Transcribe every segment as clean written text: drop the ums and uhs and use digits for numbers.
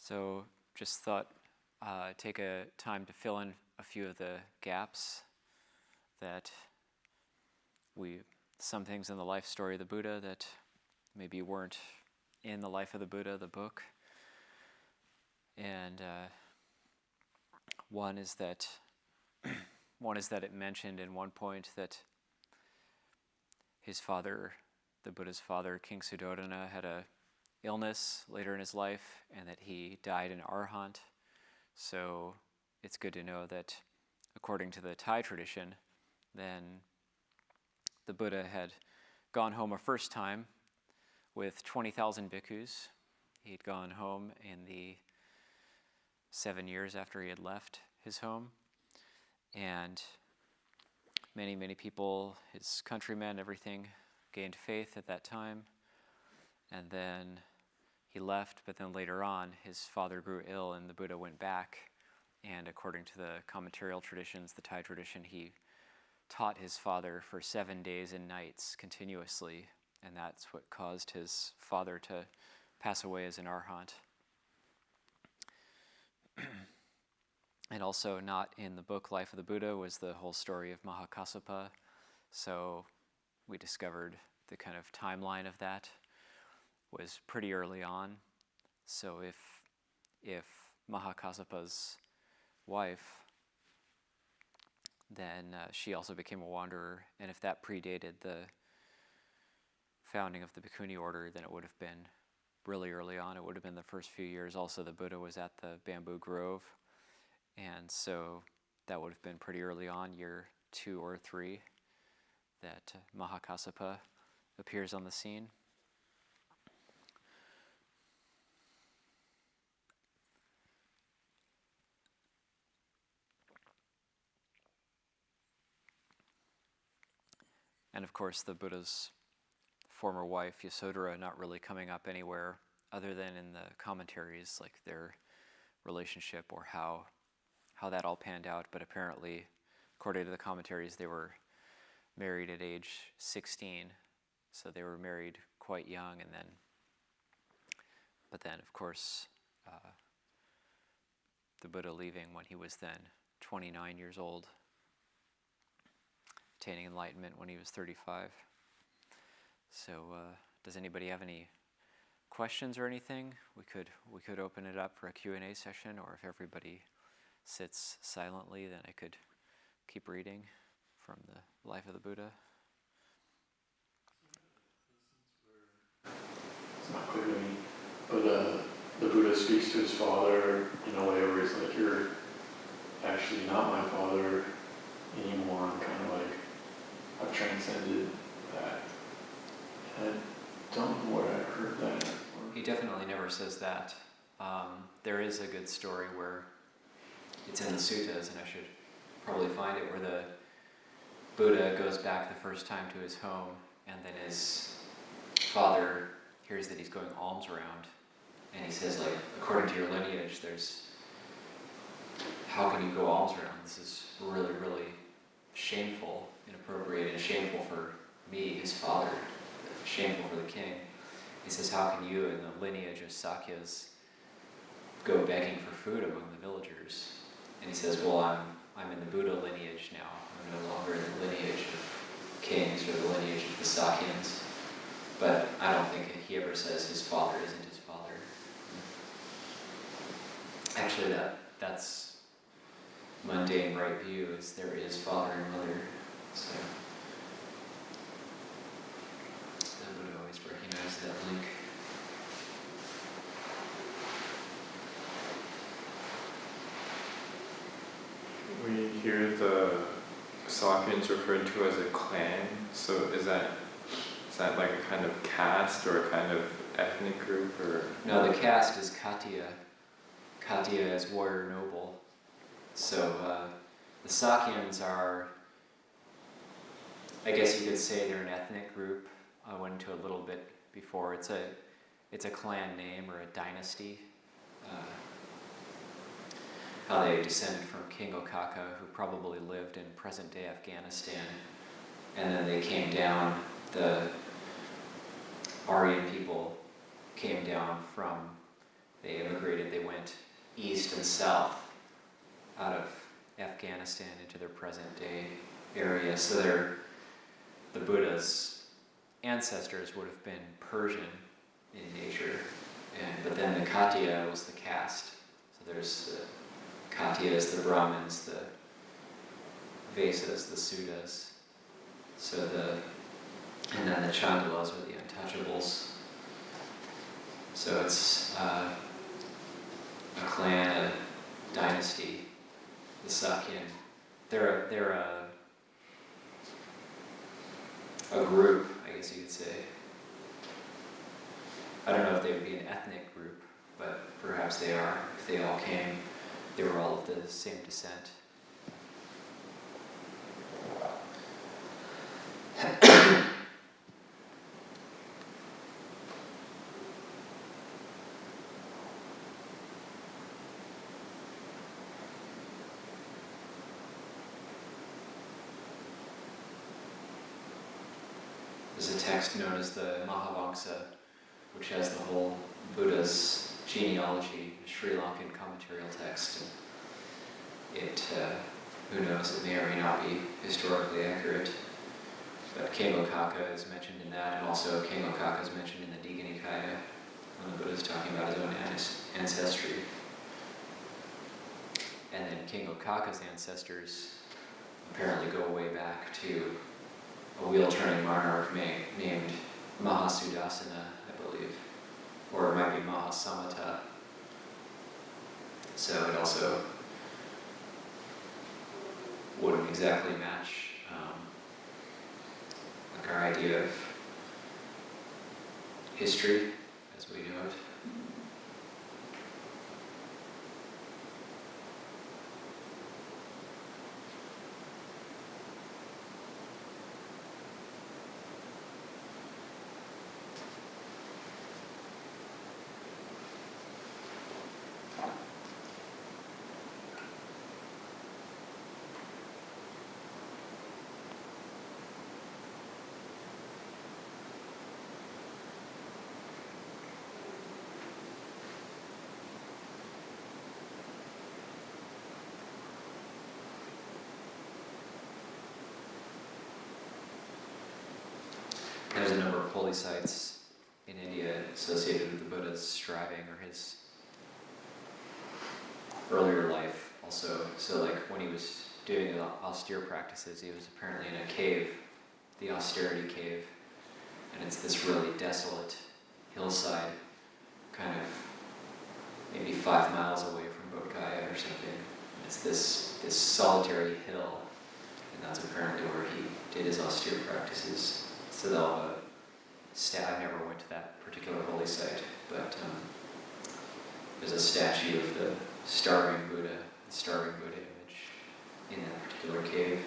So just thought take a time to fill in a few of the gaps that some things in the life story of the Buddha that maybe weren't in the Life of the Buddha, the book. And one is that it mentioned in one point that his father, the Buddha's father, King Suddhodana, had a illness later in his life, and that he died an arhat. So it's good to know that according to the Thai tradition, then the Buddha had gone home a first time with 20,000 bhikkhus. He'd gone home in the 7 years after he had left his home. And many, many people, his countrymen, everything, gained faith at that time. And then he left, but then later on, his father grew ill and the Buddha went back. And according to the commentarial traditions, the Thai tradition, he taught his father for 7 days and nights continuously. And that's what caused his father to pass away as an arhat. And also not in the book Life of the Buddha was the whole story of Mahakassapa. So we discovered the kind of timeline of that was pretty early on. So if Mahakassapa's wife, then she also became a wanderer. And if that predated the founding of the Bhikkhuni order, then it would have been really early on. It would have been the first few years. Also, the Buddha was at the bamboo grove. And so that would have been pretty early on, year 2 or 3, that Mahakassapa appears on the scene. And of course, the Buddha's former wife, Yasodhara, not really coming up anywhere other than in the commentaries, like their relationship or how that all panned out. But apparently, according to the commentaries, they were married at age 16. So they were married quite young, but then, of course, the Buddha leaving when he was then 29 years old, attaining enlightenment when he was 35. So does anybody have any questions or anything? We could open it up for a Q&A session, or if everybody sits silently, then I could keep reading from the Life of the Buddha. It's not clear to me, but the Buddha speaks to his father in a way where he's like, "You're actually not my father anymore. I'm kind of like, I've transcended that." And I don't know where I heard that. He definitely never says that. There is a good story where it's in the suttas, and I should probably find it, where the Buddha goes back the first time to his home, and then his father hears that he's going alms around, and he says, like, according to your lineage, how can you go alms around? This is really, really shameful, inappropriate, and shameful for me, his father, shameful for the king. He says, how can you, in the lineage of Sakyas, go begging for food among the villagers? And he says, well, I'm in the Buddha lineage now. I'm no longer in the lineage of kings or the lineage of the Sakyans. But I don't think he ever says his father isn't his father. Actually, that's mundane right view, is there is father and mother. So the Buddha always recognized that link. We hear the Sakyans referred to as a clan, so is that like a kind of caste or a kind of ethnic group, or? No, the caste is Khattiya. Khattiya is warrior noble. So the Sakyans are, I guess you could say they're an ethnic group. I went into a little bit before. It's a clan name or a dynasty. How they descended from King Okaka, who probably lived in present-day Afghanistan. And then they came down, the Aryan people came down from they immigrated, they went east and south out of Afghanistan into their present day area. So the Buddha's ancestors would have been Persian in nature, but then the Khattiya was the caste. So there's the Khattiyas, the Brahmins, the Vesas, the Sudras. And then the Chandalas are the untouchables. So it's a clan, a dynasty, the Sakyan. They're a group, I guess you could say. I don't know if they would be an ethnic group, but perhaps they are. If they all came, they were all of the same descent. There's a text known as the Mahavamsa, which has the whole Buddha's genealogy, a Sri Lankan commentarial text. It, who knows, it may or may not be historically accurate. But Kengokaka is mentioned in that, and also Kengokaka is mentioned in the Digha Nikaya, when the Buddha is talking about his own ancestry. And then Kengokaka's ancestors apparently go way back to a wheel-turning monarch named Mahasudasana, I believe, or it might be Mahasamata. So it also wouldn't exactly match like our idea of history as we know it. There's a number of holy sites in India associated with the Buddha's striving or his earlier life also. So like when he was doing the austere practices, he was apparently in a cave, the austerity cave, and it's this really desolate hillside, kind of maybe 5 miles away from Bodh Gaya or something. It's this solitary hill, and that's apparently where he did his austere practices. So they'll have I never went to that particular holy site, but there's a statue of the starving Buddha image in that particular cave.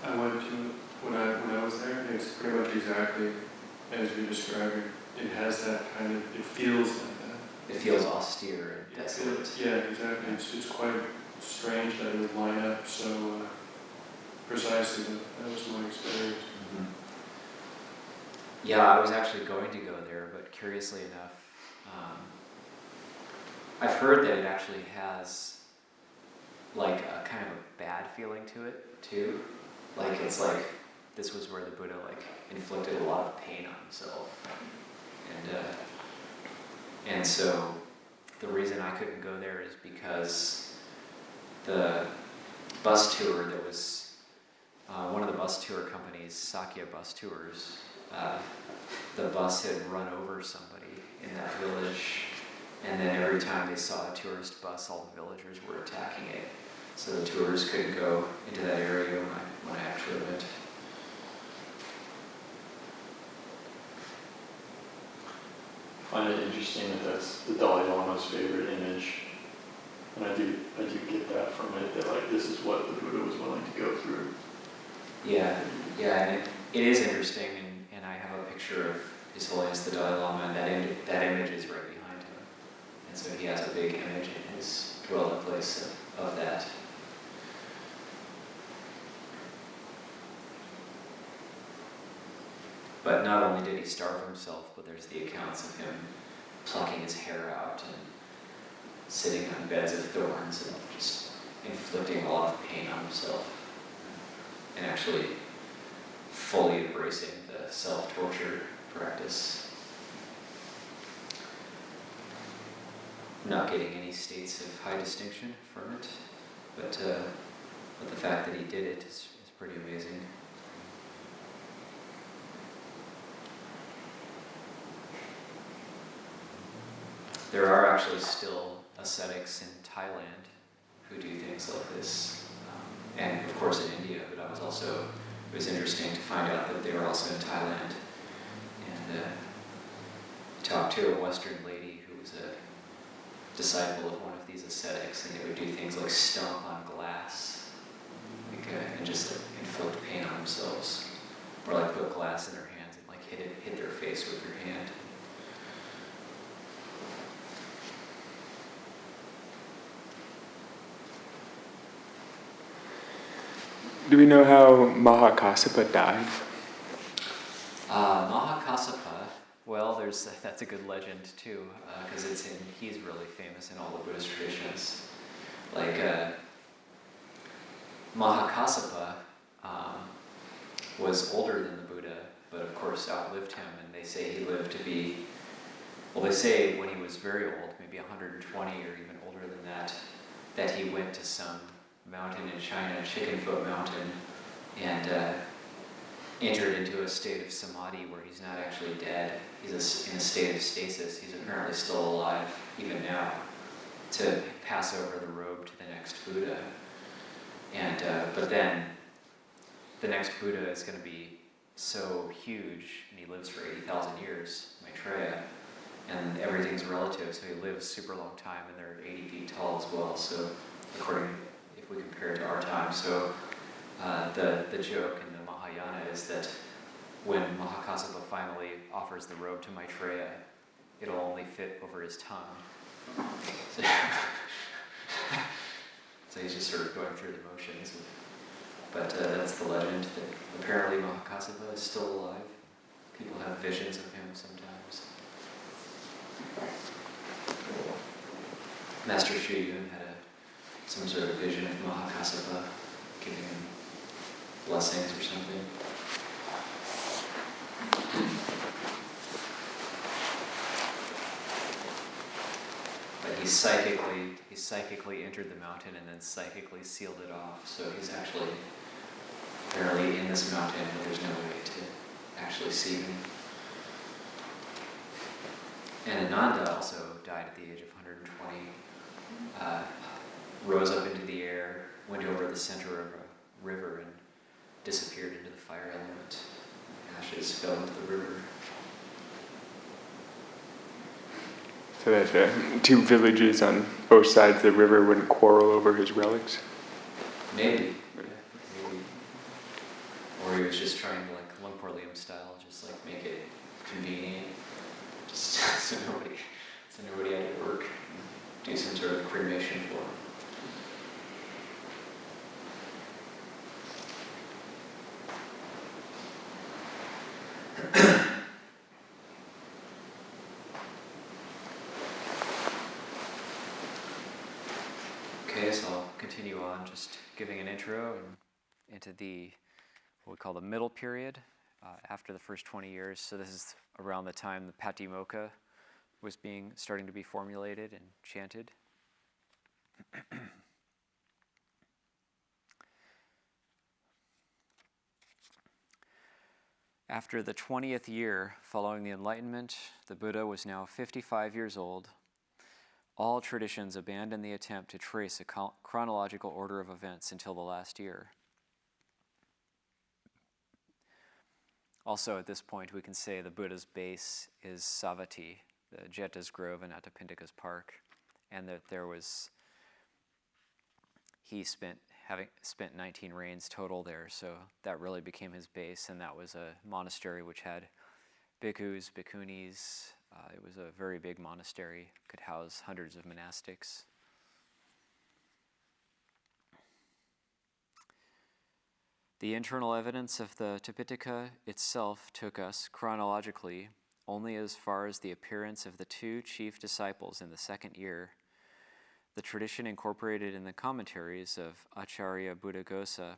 I went to it when I was there, and it's pretty much exactly as you're describing. It has that kind of, it feels like that. It feels austere and desolate. Yeah, exactly. It's quite strange that it would line up so precisely. That was my experience. Mm-hmm. Yeah, I was actually going to go there, but curiously enough, I've heard that it actually has like a kind of a bad feeling to it too. Like it's like this was where the Buddha like inflicted a lot of pain on himself, and so the reason I couldn't go there is because the bus tour that was one of the bus tour companies, Sakya Bus Tours, the bus had run over somebody in that village, and then every time they saw a tourist bus, all the villagers were attacking it. So the tourists couldn't go into that area when I actually went. I find it interesting that that's the Dalai Lama's favorite image. And I do get that from it, that like this is what the Buddha was willing to go through. Yeah, and it is interesting, and I have a picture of His Holiness the Dalai Lama, and that image is right behind him. And so he has a big image in his dwelling place of that. But not only did he starve himself, but there's the accounts of him plucking his hair out and sitting on beds of thorns and just inflicting a lot of pain on himself, and actually fully embracing the self-torture practice. Not getting any states of high distinction from it, but the fact that he did it is pretty amazing. There are actually still ascetics in Thailand who do things like this, and of course in India, but it was interesting to find out that they were also in Thailand, and talked to a Western lady who was a disciple of one of these ascetics, and they would do things like stomp on glass, and just inflict pain on themselves, or put glass in their hands and hit their face with their hand. Do we know how Mahakassapa died? Mahakassapa, well, that's a good legend too, because he's really famous in all the Buddhist traditions. Mahakassapa was older than the Buddha, but of course outlived him, and they say he lived to be, they say when he was very old, maybe 120 or even older than that he went to some mountain in China, Chickenfoot Mountain, and entered into a state of samadhi where he's not actually dead. He's in a state of stasis. He's apparently still alive, even now, to pass over the robe to the next Buddha. And but then the next Buddha is going to be so huge, and he lives for 80,000 years, Maitreya, and everything's relative, so he lives super long time, and they're 80 feet tall as well. So if we compare it to our time, so the joke in the Mahayana is that when Mahakassapa finally offers the robe to Maitreya, it'll only fit over his tongue. So he's just sort of going through the motions. But that's the legend, that apparently Mahakassapa is still alive. People have visions of him sometimes. Master Shuyun had some sort of vision of Mahakassapa giving him blessings or something. But he psychically entered the mountain and then psychically sealed it off. So he's actually apparently in this mountain, but there's no way to actually see him. And Ananda also died at the age of 120. Rose up into the air, went over the center of a river, and disappeared into the fire element. Ashes fell into the river. So that two villages on both sides of the river wouldn't quarrel over his relics? Maybe. Yeah, maybe. Or he was just trying to, Lumpur Liam style, just make it convenient, just so nobody had to work, do some sort of cremation for him. Okay, so I'll continue on just giving an intro into what we call the middle period, after the first 20 years. So this is around the time the Patimokkha was starting to be formulated and chanted. After the 20th year following the Enlightenment, the Buddha was now 55 years old. All traditions abandoned the attempt to trace a chronological order of events until the last year. Also, at this point, we can say the Buddha's base is Savatthi, the Jeta's Grove in Atapindika's Park, and that having spent 19 reigns total there, so that really became his base, and that was a monastery which had bhikkhus, bhikkhunis. It was a very big monastery, could house hundreds of monastics. The internal evidence of the Tipitaka itself took us, chronologically, only as far as the appearance of the two chief disciples in the second year. The tradition incorporated in the commentaries of Acharya Buddhaghosa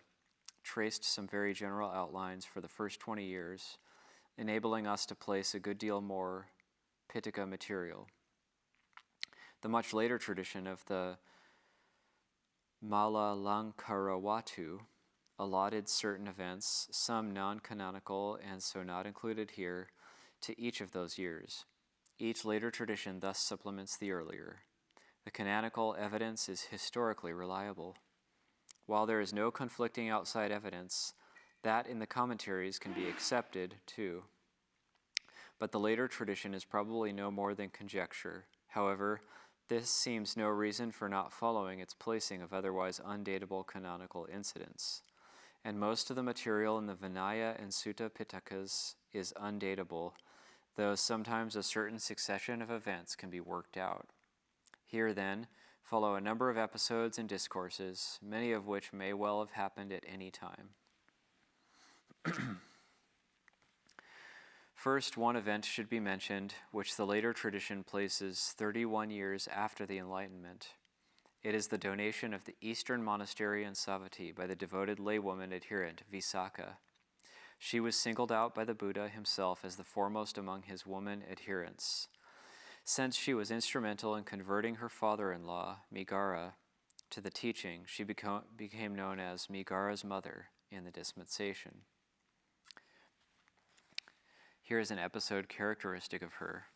traced some very general outlines for the first 20 years, enabling us to place a good deal more Pitaka material. The much later tradition of the Malalankarawatu allotted certain events, some non-canonical and so not included here, to each of those years. Each later tradition thus supplements the earlier. The canonical evidence is historically reliable. While there is no conflicting outside evidence, that in the commentaries can be accepted too. But the later tradition is probably no more than conjecture. However, this seems no reason for not following its placing of otherwise undatable canonical incidents. And most of the material in the Vinaya and Sutta Pitakas is undatable, though sometimes a certain succession of events can be worked out. Here, then, follow a number of episodes and discourses, many of which may well have happened at any time. First, one event should be mentioned, which the later tradition places 31 years after the Enlightenment. It is the donation of the Eastern Monastery in Savatthi by the devoted laywoman adherent, Visakha. She was singled out by the Buddha himself as the foremost among his woman adherents. Since she was instrumental in converting her father-in-law, Migara, to the teaching, she became known as Migara's mother in the dispensation. Here is an episode characteristic of her.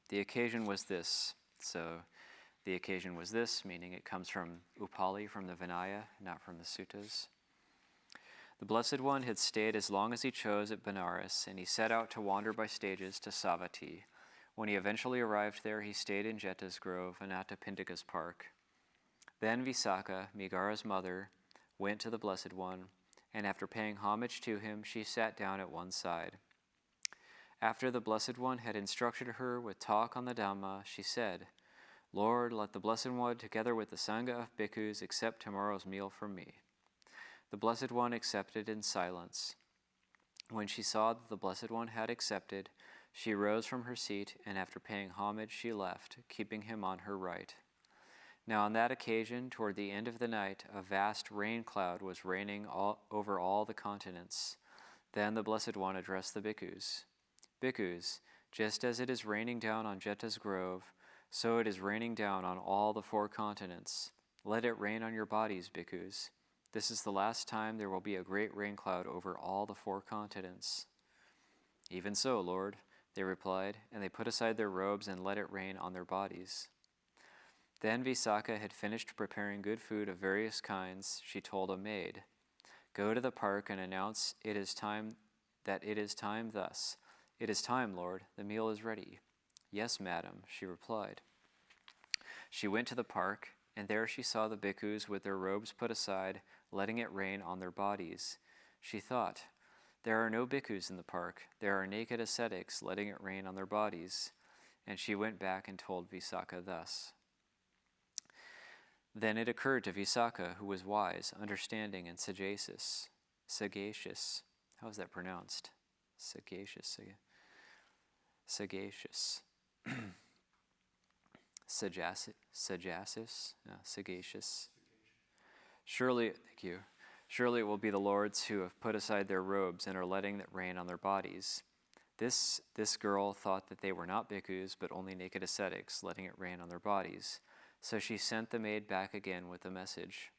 The occasion was this. The occasion was this, meaning it comes from Upali, from the Vinaya, not from the Suttas. The Blessed One had stayed as long as he chose at Benares, and he set out to wander by stages to Savatthi. When he eventually arrived there, he stayed in Jeta's Grove, Anathapindika's park. Then Visakha, Migara's mother, went to the Blessed One, and after paying homage to him, she sat down at one side. After the Blessed One had instructed her with talk on the Dhamma, she said, "Lord, let the Blessed One, together with the Sangha of bhikkhus, accept tomorrow's meal from me." The Blessed One accepted in silence. When she saw that the Blessed One had accepted, she rose from her seat, and after paying homage, she left, keeping him on her right. Now on that occasion, toward the end of the night, a vast rain cloud was raining over all the continents. Then the Blessed One addressed the bhikkhus. "Bhikkhus, just as it is raining down on Jeta's Grove, so it is raining down on all the 4 continents. Let it rain on your bodies, bhikkhus. This is the last time there will be a great rain cloud over all the 4 continents." "Even so, Lord," they replied, and they put aside their robes and let it rain on their bodies. Then Visakha had finished preparing good food of various kinds. She told a maid, "Go to the park and announce it is time thus. 'It is time, Lord, the meal is ready.' 'Yes, madam,' she replied. She went to the park, and there she saw the bhikkhus with their robes put aside, letting it rain on their bodies. She thought, 'There are no bhikkhus in the park. There are naked ascetics letting it rain on their bodies.' And she went back and told Visakha thus. Then it occurred to Visakha, who was wise, understanding, and sagacious. How is that pronounced? Sagacious. Sagacious. Sagacious. Surely it will be the Lords who have put aside their robes and are letting it rain on their bodies. This girl thought that they were not bhikkhus, but only naked ascetics, letting it rain on their bodies. So she sent the maid back again with the message.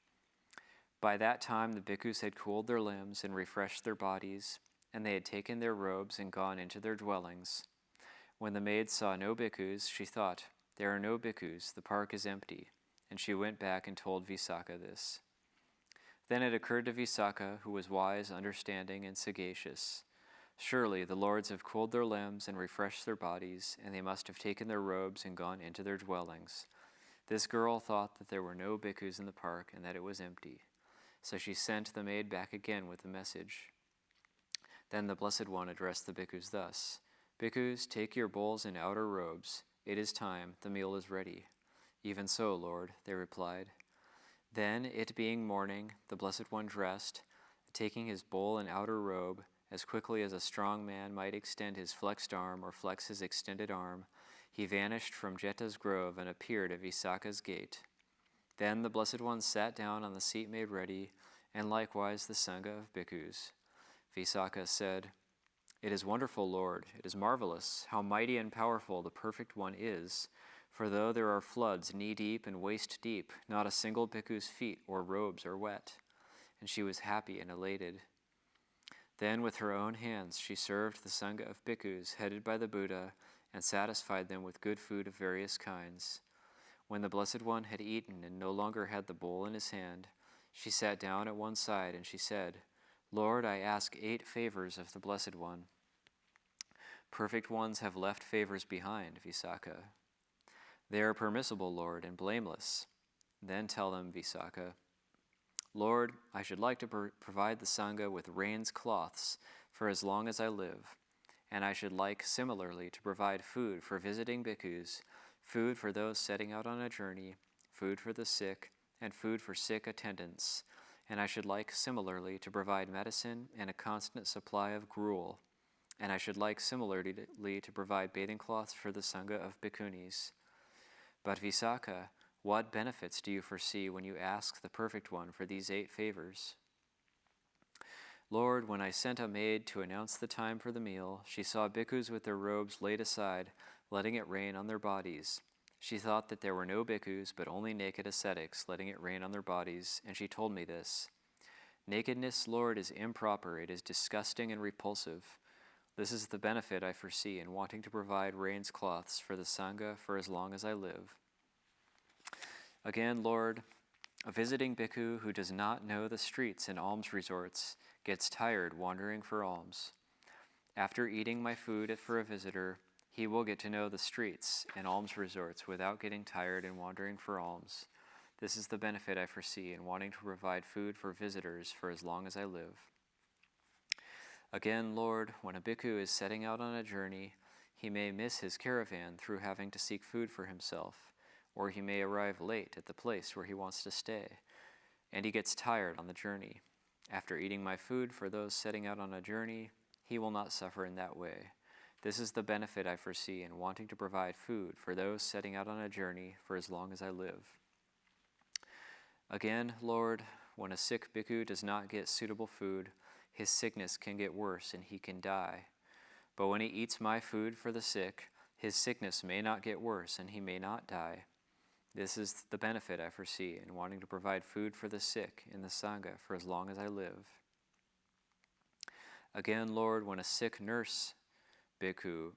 By that time the bhikkhus had cooled their limbs and refreshed their bodies, and they had taken their robes and gone into their dwellings. When the maid saw no bhikkhus, she thought, 'There are no bhikkhus, the park is empty,' and she went back and told Visakha this. Then it occurred to Visakha, who was wise, understanding, and sagacious, 'Surely the lords have cooled their limbs and refreshed their bodies, and they must have taken their robes and gone into their dwellings.' This girl thought that there were no bhikkhus in the park and that it was empty. So she sent the maid back again with the message. Then the Blessed One addressed the bhikkhus thus, 'Bhikkhus, take your bowls and outer robes. It is time, the meal is ready.' 'Even so, Lord,' they replied. Then, it being morning, the Blessed One dressed, Taking his bowl and outer robe, as quickly as a strong man might extend his flexed arm or flex his extended arm, he vanished from Jeta's grove and appeared at Visakha's gate. Then the Blessed One sat down on the seat made ready, and likewise the Sangha of bhikkhus. Visakha said, "It is wonderful, Lord, it is marvelous, how mighty and powerful the Perfect One is, for though there are floods knee-deep and waist-deep, not a single bhikkhu's feet or robes are wet." And she was happy and elated. Then with her own hands she served the Sangha of bhikkhus headed by the Buddha and satisfied them with good food of various kinds. When the Blessed One had eaten and no longer had the bowl in his hand, she sat down at one side and she said, "Lord, I ask 8 favors of the Blessed One." "Perfect ones have left favors behind, Visakha." "They are permissible, Lord, and blameless." "Then tell them, Visakha." "Lord, I should like to provide the Sangha with rains cloths for as long as I live, and I should like similarly to provide food for visiting bhikkhus, food for those setting out on a journey, food for the sick, and food for sick attendants, and I should like similarly to provide medicine and a constant supply of gruel, and I should like similarly to provide bathing cloths for the Sangha of bhikkhunis. But Visakha, what benefits do you foresee when you ask the Perfect One for these 8 favors?" "Lord, when I sent a maid to announce the time for the meal, she saw bhikkhus with their robes laid aside, letting it rain on their bodies. She thought that there were no bhikkhus, but only naked ascetics, letting it rain on their bodies, and she told me this. Nakedness, Lord, is improper, it is disgusting and repulsive. This is the benefit I foresee in wanting to provide rains cloths for the Sangha for as long as I live. Again, Lord, a visiting bhikkhu who does not know the streets and alms resorts gets tired wandering for alms. After eating my food for a visitor, he will get to know the streets and alms resorts without getting tired and wandering for alms. This is the benefit I foresee in wanting to provide food for visitors for as long as I live. Again, Lord, when a bhikkhu is setting out on a journey, he may miss his caravan through having to seek food for himself, or he may arrive late at the place where he wants to stay, and he gets tired on the journey. After eating my food for those setting out on a journey, he will not suffer in that way. This is the benefit I foresee in wanting to provide food for those setting out on a journey for as long as I live. Again, Lord, when a sick bhikkhu does not get suitable food, his sickness can get worse and he can die. But when he eats my food for the sick, his sickness may not get worse and he may not die. This is the benefit I foresee in wanting to provide food for the sick in the Sangha for as long as I live. Again, Lord, when a sick nurse bhikkhu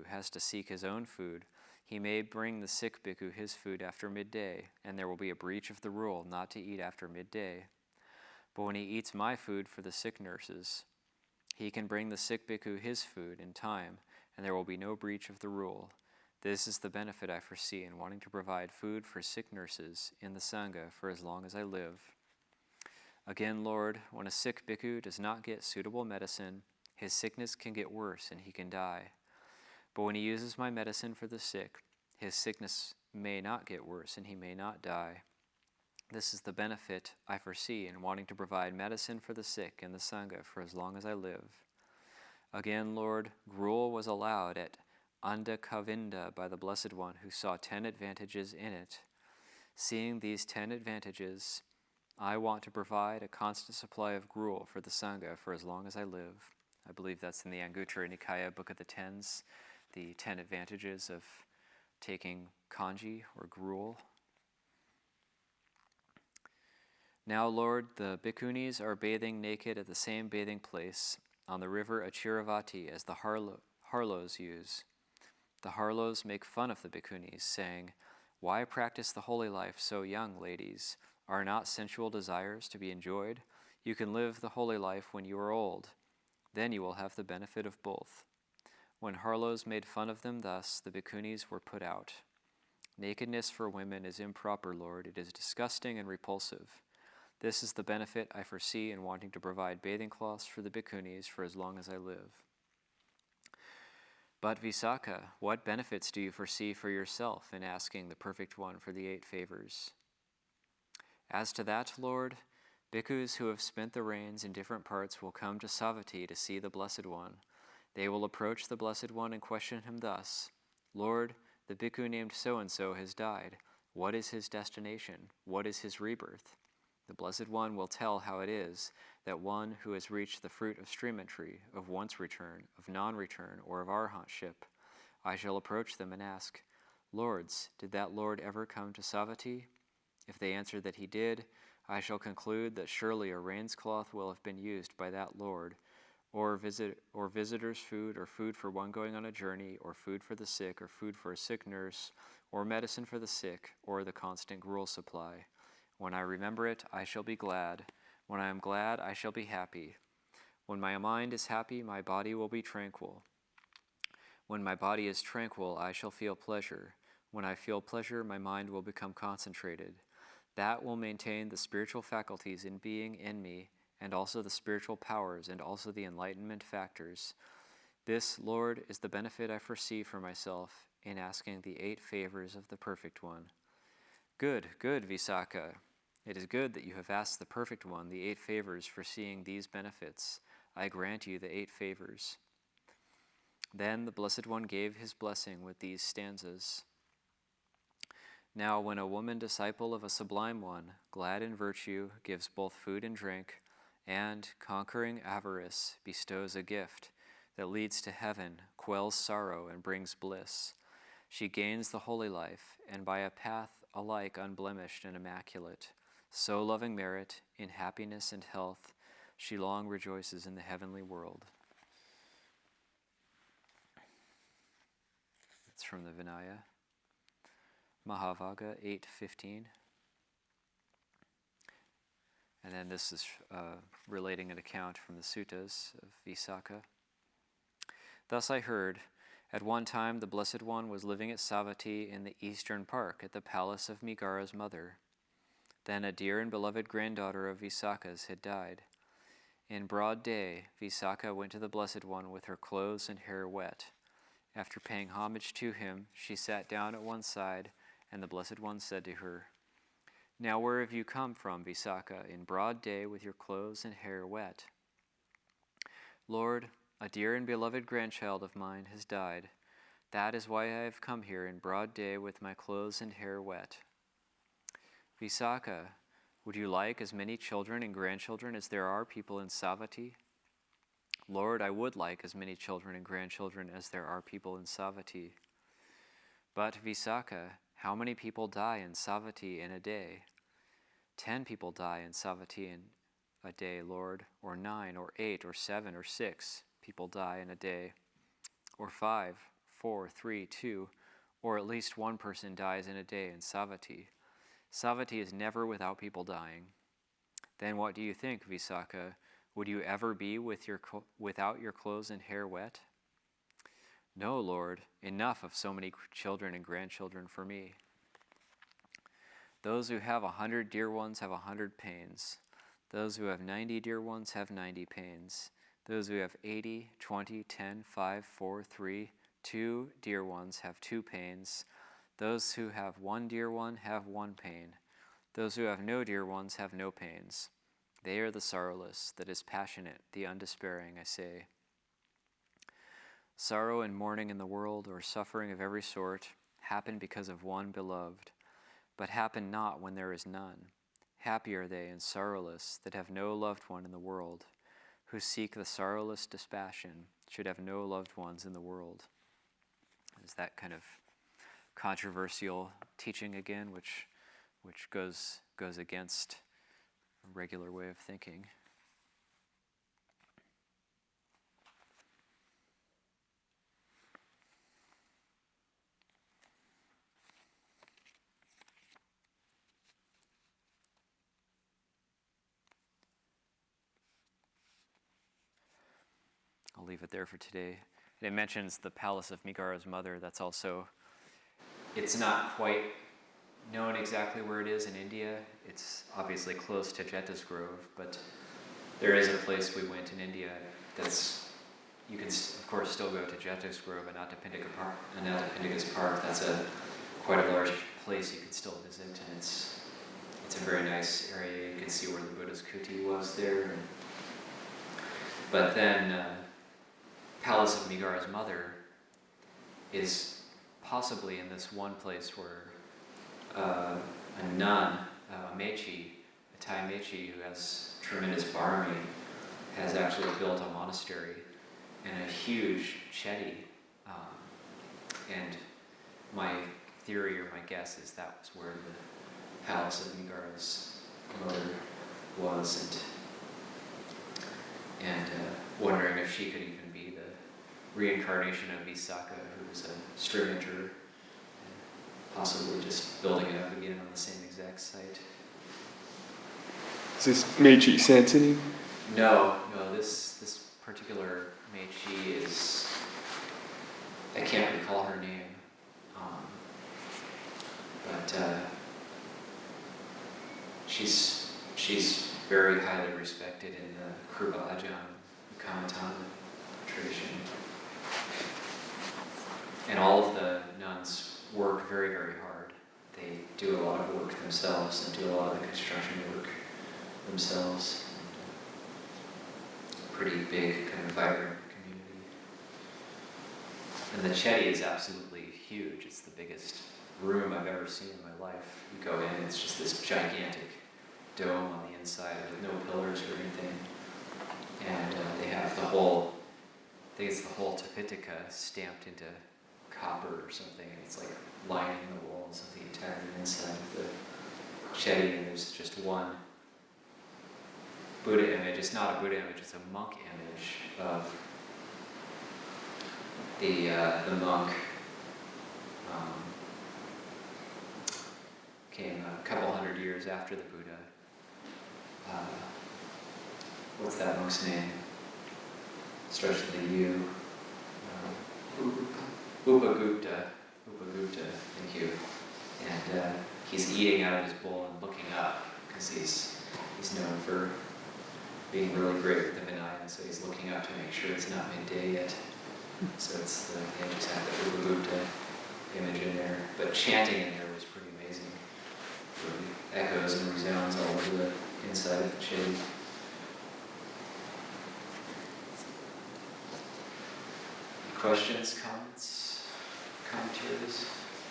has to seek his own food, he may bring the sick bhikkhu his food after midday, and there will be a breach of the rule not to eat after midday. But when he eats my food for the sick nurses, he can bring the sick bhikkhu his food in time, and there will be no breach of the rule. This is the benefit I foresee in wanting to provide food for sick nurses in the Sangha for as long as I live. Again, Lord, when a sick bhikkhu does not get suitable medicine, his sickness can get worse and he can die. But when he uses my medicine for the sick, his sickness may not get worse and he may not die. This is the benefit I foresee in wanting to provide medicine for the sick in the Sangha for as long as I live. Again, Lord, gruel was allowed at Andhakavinda by the Blessed One who saw 10 advantages in it. Seeing these 10 advantages, I want to provide a constant supply of gruel for the Sangha for as long as I live. I believe that's in the Anguttara Nikaya Book of the Tens, the 10 advantages of taking kanji or gruel. Now, Lord, the bhikkhunis are bathing naked at the same bathing place on the river Achiravati as the Harlos use. The Harlos make fun of the bhikkhunis, saying, "Why practice the holy life so young, ladies? Are not sensual desires to be enjoyed? You can live the holy life when you are old. Then you will have the benefit of both." When Harlos made fun of them thus, the bhikkhunis were put out. Nakedness for women is improper, Lord. It is disgusting and repulsive. This is the benefit I foresee in wanting to provide bathing cloths for the bhikkhunis for as long as I live. But Visakha, what benefits do you foresee for yourself in asking the Perfect One for the 8 favors? As to that, Lord, Bhikkhus who have spent the rains in different parts will come to Savatthi to see the Blessed One. They will approach the Blessed One and question him thus: Lord, the bhikkhu named so-and-so has died. What is his destination? What is his rebirth? The Blessed One will tell how it is that one who has reached the fruit of stream entry, of once return, of non-return, or of arhatship, I shall approach them and ask, Lords, did that Lord ever come to Savatthi? If they answer that he did, I shall conclude that surely a rain's cloth will have been used by that Lord, or visitor's food, or food for one going on a journey, or food for the sick, or food for a sick nurse, or medicine for the sick, or the constant gruel supply. When I remember it, I shall be glad. When I am glad, I shall be happy. When my mind is happy, my body will be tranquil. When my body is tranquil, I shall feel pleasure. When I feel pleasure, my mind will become concentrated. That will maintain the spiritual faculties in being in me, and also the spiritual powers, and also the enlightenment factors. This, Lord, is the benefit I foresee for myself in asking the 8 favors of the Perfect One. Good, good, Visakha. It is good that you have asked the Perfect One the 8 favors foreseeing these benefits. I grant you the 8 favors. Then the Blessed One gave his blessing with these stanzas. Now when a woman disciple of a sublime one, glad in virtue, gives both food and drink, and, conquering avarice, bestows a gift that leads to heaven, quells sorrow, and brings bliss, she gains the holy life, and by a path alike unblemished and immaculate, so loving merit, in happiness and health, she long rejoices in the heavenly world. It's from the Vinaya. Mahavagga 8:15. And then this is relating an account from the suttas of Visakha. Thus I heard, at one time the Blessed One was living at Savatthi in the eastern park at the palace of Migara's mother. Then a dear and beloved granddaughter of Visakha's had died. In broad day, Visakha went to the Blessed One with her clothes and hair wet. After paying homage to him, she sat down at one side, and the Blessed One said to her, Now where have you come from, Visakha, in broad day with your clothes and hair wet? Lord, a dear and beloved grandchild of mine has died. That is why I have come here in broad day with my clothes and hair wet. Visakha, would you like as many children and grandchildren as there are people in Savatthi? Lord, I would like as many children and grandchildren as there are people in Savatthi. But Visakha, how many people die in Savatthi in a day? 10 people die in Savatthi in a day, Lord, or 9, or 8, or 7, or 6 people die in a day, or 5, 4, 3, 2, or at least one person dies in a day in Savatthi. Savatthi is never without people dying. Then what do you think, Visakha? Would you ever be without your clothes and hair wet? No, Lord, enough of so many children and grandchildren for me. Those who have 100 dear ones have 100 pains. Those who have 90 dear ones have 90 pains. Those who have 80, 20, 10, 5, 4, 3, 2 dear ones have 2 pains. Those who have 1 dear one have 1 pain. Those who have no dear ones have no pains. They are the sorrowless, the dispassionate, the undespairing, I say. Sorrow and mourning in the world, or suffering of every sort, happen because of one beloved, but happen not when there is none. Happy are they and sorrowless that have no loved one in the world, who seek the sorrowless dispassion, should have no loved ones in the world. Is that kind of controversial teaching again, which goes against a regular way of thinking. I'll leave it there for today. It mentions the palace of Migara's mother. That's also, it's not quite known exactly where it is in India. It's obviously close to Jeta's Grove, but there is a place we went in India that's, you can of course still go to Jeta's Grove and Anathapindika's Park. That's quite a large place you could still visit, and it's a very nice area. You can see where the Buddha's kuti was there. But then Palace of Migara's mother is possibly in this one place where a nun, a mechi, a Thai mechi who has tremendous barmi, has actually built a monastery and a huge chedi. And my theory or my guess is that was where the Palace of Migara's mother was, and wondering if she could even be the reincarnation of Visakha, who was a stranger, and possibly just building it up again on the same exact site. Is this Meiji Sansini? No, this particular Meiji is, I can't recall her name, but she's very highly respected in the Kruba Ajahn Kamatana tradition. And all of the nuns work very, very hard. They do a lot of work themselves and do a lot of the construction work themselves. Pretty big, kind of vibrant community. And the chedi is absolutely huge. It's the biggest room I've ever seen in my life. You go in, it's just this gigantic dome on the inside with no pillars or anything. And they have the whole, I think it's the whole Tipitaka stamped into copper or something, and it's like lining the walls of the entire inside of the chedi, and there's just one Buddha image. It's not a Buddha image, it's a monk image of the monk. Came a couple hundred years after the Buddha. What's that monk's name? Starts with a U. Upagupta. Upagupta, thank you. And he's eating out of his bowl and looking up because he's known for being really great with the Vinaya, so he's looking up to make sure it's not midday yet. So it's the Upagupta image in there. But chanting in there was pretty amazing. It really echoes and resounds all over the inside of the chedi. Questions, comments, commentaries?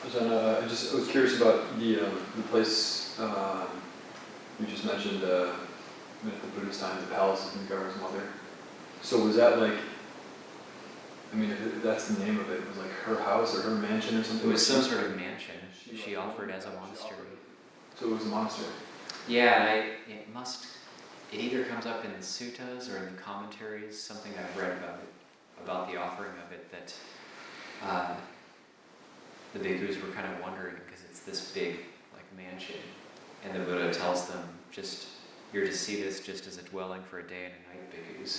Ajahn, I was curious about the place you just mentioned at the Buddhist time, the Palace of Migara's mother. So was that like, I mean, if that's the name of it, it was like her house or her mansion or something? It was some sort of mansion she offered as a monastery. So it was a monastery? Yeah, it either comes up in the suttas or in the commentaries, something I've read about the offering of it, that the bhikkhus were kind of wondering because it's this big like mansion, and the Buddha tells them, you're to see this just as a dwelling for a day and a night, bhikkhus.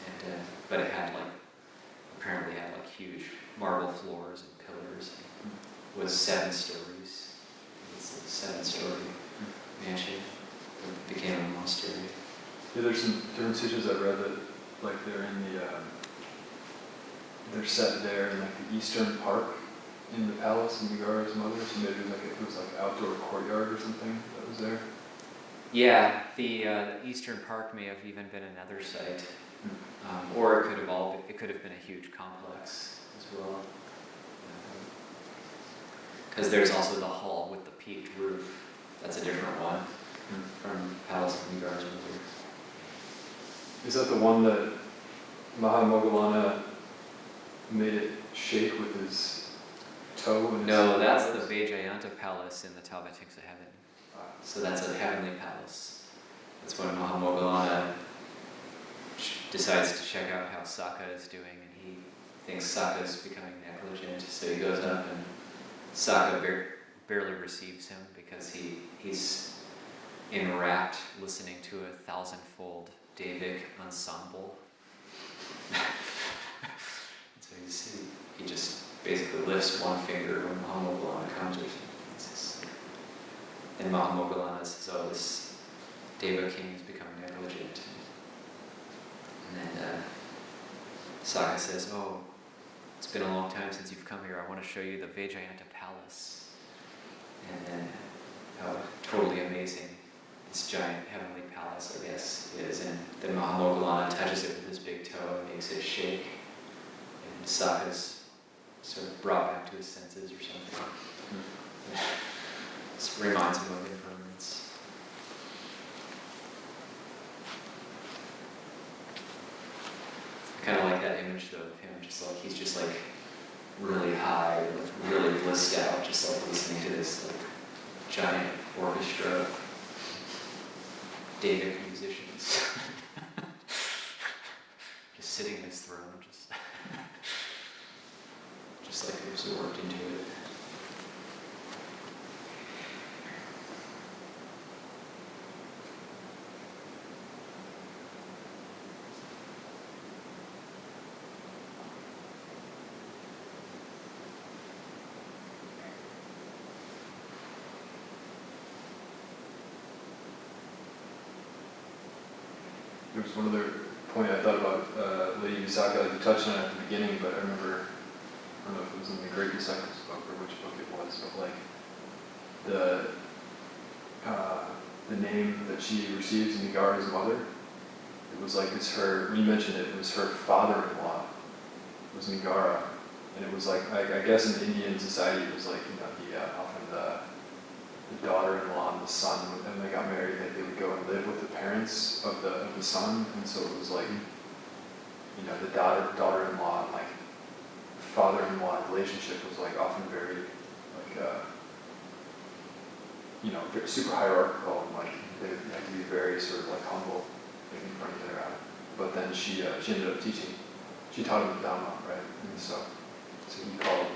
And but it apparently had huge marble floors and pillars. It was 7 stories. It's a 7-story mansion. It became a monastery. Yeah, there's some different sutras I read that they're in the they're set there in the eastern park in the palace of Migara's mother. So maybe it was outdoor courtyard or something that was there. Yeah, the eastern park may have even been another site, or it could have been a huge complex as well. Because there's also the hall with the peaked roof. That's a different one from Palace of Migara's mother. Is that the one that Mahamoggallana made it shake with his toe? No, that's the Vajrayanta Palace in the Tavatimsa heaven. So that's a heavenly palace. That's when Mahamoggallana decides to check out how Sakha is doing, and he thinks Sakha is becoming negligent, so he goes up and Sakha barely receives him because he's enwrapped listening to a 1,000-fold Devic ensemble. So he just basically lifts one finger when Mahamoggallana comes with him. And Mahamoggallana says, this Deva king has become negligent. And then Sakha says, it's been a long time since you've come here. I want to show you the Vajrayanta Palace. And then how totally amazing this giant heavenly palace, I guess it is, and then Mahamoggallana touches it with his big toe and makes it shake, and Visakha's sort of brought back to his senses or something. This reminds him of impermanence. I kind of like that image though of him, just like he's just like really high, like really blissed out, just like listening to this like giant orchestra of Davidic musicians. Just sitting in his throne, just like absorbed into it. There was one other point I thought about Lady Visakha, like you touched on it at the beginning, but I remember, I don't know if it was in the Great Visakha's book or which book it was, but like the name that she receives, Migara's mother, it was like it's her, when you mentioned it, it was her father-in-law, it was Migara, and it was like, I guess in Indian society it was like, you know, often the daughter-in-law and the son, when they got married, like they would go and live with the parents of the son, and so it was like, you know, the daughter-in-law and like father-in-law relationship was like often very like you know, super hierarchical, and like they had to be very sort of like humble in front of their but then she ended up teaching, she taught him the Dhamma, right? And so he called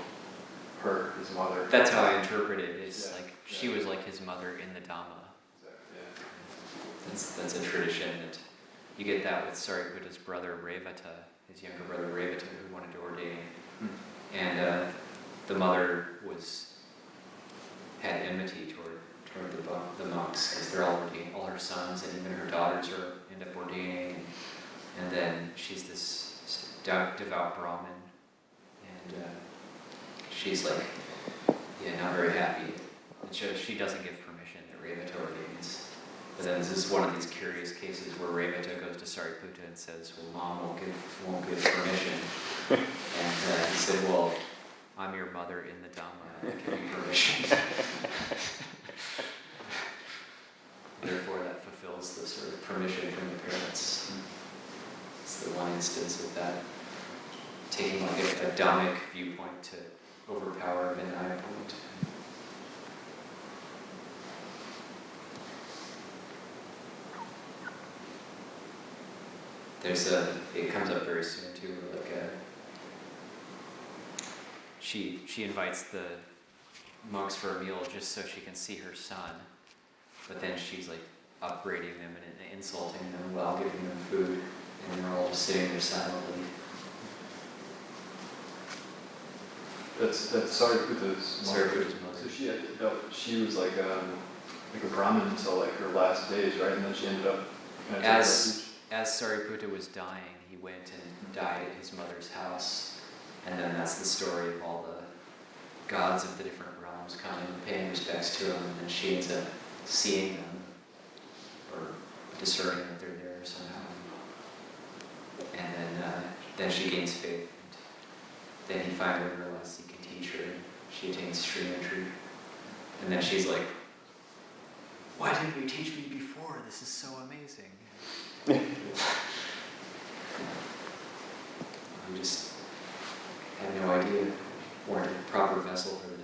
her his mother. That's how I interpret it. It's Yeah, like she was like his mother in the Dhamma. Yeah. That's a tradition that you get that with Sariputta's brother Revata, his younger brother Revata, who wanted to ordain, and the mother had enmity toward the monks because they're all ordaining, all her sons and even her daughters end up ordaining, and then she's this devout Brahmin, and she's like, not very happy. And she doesn't give permission that Revata ordains. But then this is one of these curious cases where Revata goes to Sariputta and says, well, Mom won't give permission. And he said, well, I'm your mother in the Dhamma, I give you permission. Therefore, that fulfills the sort of permission from the parents. It's the one instance of that, taking like a Dhammic viewpoint to overpower a Vinaya point. It comes up very soon too, like she invites the monks for a meal just so she can see her son, but then she's like upbraiding them and insulting them while giving them food, and they're all just sitting there silently. That's Sariputta's mother. Sariputta's mother. So she was like a Brahmin until like her last days, right? And then she ended up kind of As Sariputta was dying, he went and died at his mother's house, and then that's the story of all the gods of the different realms coming and paying respects to him, and then she ends up seeing them, or discerning that they're there somehow. And then she gains faith, and then he finally realizes he can teach her, and she attains stream entry. And then she's like, why didn't you teach me before? This is so amazing. I just had no idea. Weren't a proper vessel for the